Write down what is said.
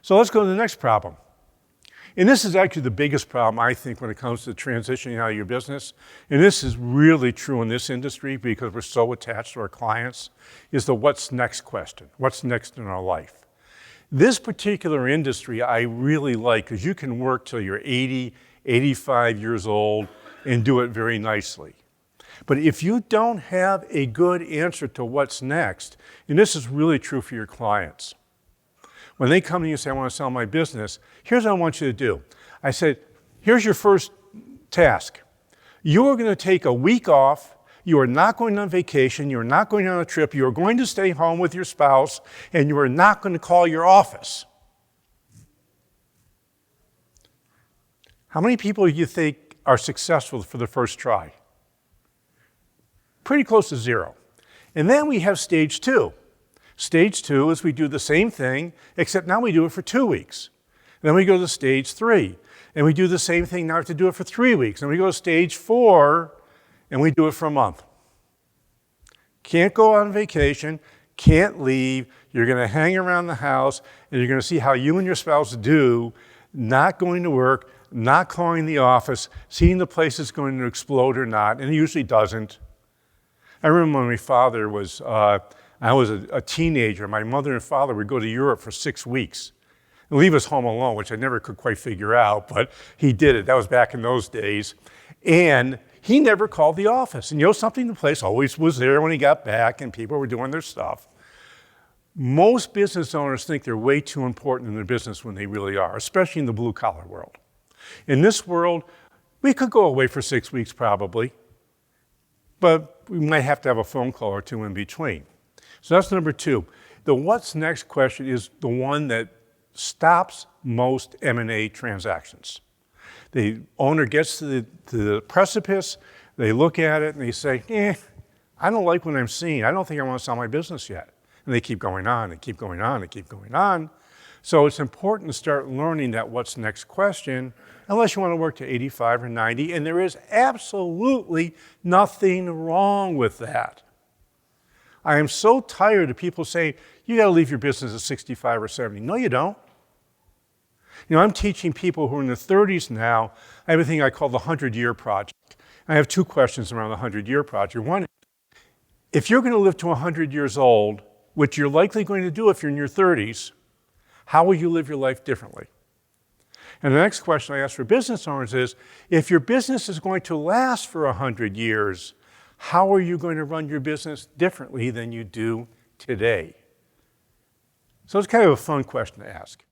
So let's go to the next problem. And this is actually the biggest problem, I think, when it comes to transitioning out of your business. And this is really true in this industry because we're so attached to our clients, is the what's next question. What's next in our life? This particular industry I really like because you can work till you're 80, 85 years old and do it very nicely. But if you don't have a good answer to what's next, and this is really true for your clients, when they come to you and say, I want to sell my business, here's what I want you to do. I said, here's your first task. You are going to take a week off. You are not going on vacation. You are not going on a trip. You are going to stay home with your spouse, and you are not going to call your office. How many people do you think are successful for the first try? Pretty close to zero. And then we have stage 2. Stage 2 is we do the same thing, except now we do it for 2 weeks. Then we go to stage 3, and we do the same thing, now we have to do it for 3 weeks. And we go to stage 4, and we do it for a month. Can't go on vacation, can't leave, you're gonna hang around the house, and you're gonna see how you and your spouse do, not going to work, not calling the office, seeing the place is going to explode or not, and it usually doesn't. I remember when my father was, I was a teenager, my mother and father would go to Europe for 6 weeks and leave us home alone, which I never could quite figure out, but he did it. That was back in those days. And he never called the office. And you know something, the place always was there when he got back and people were doing their stuff. Most business owners think they're way too important in their business when they really are, especially in the blue collar world. In this world, we could go away for 6 weeks probably, but we might have to have a phone call or two in between. So that's number 2. The what's next question is the one that stops most M&A transactions. The owner gets to the precipice, they look at it and they say, I don't like what I'm seeing. I don't think I want to sell my business yet. And they keep going on and keep going on and keep going on. So it's important to start learning that what's next question, unless you want to work to 85 or 90, and there is absolutely nothing wrong with that. I am so tired of people saying, you got to leave your business at 65 or 70. No, you don't. You know, I'm teaching people who are in their 30s now. I have a thing I call the 100-year project. I have 2 questions around the 100-year project. One, if you're going to live to 100 years old, which you're likely going to do if you're in your 30s, how will you live your life differently? And the next question I ask for business owners is, if your business is going to last for 100 years, how are you going to run your business differently than you do today? So it's kind of a fun question to ask.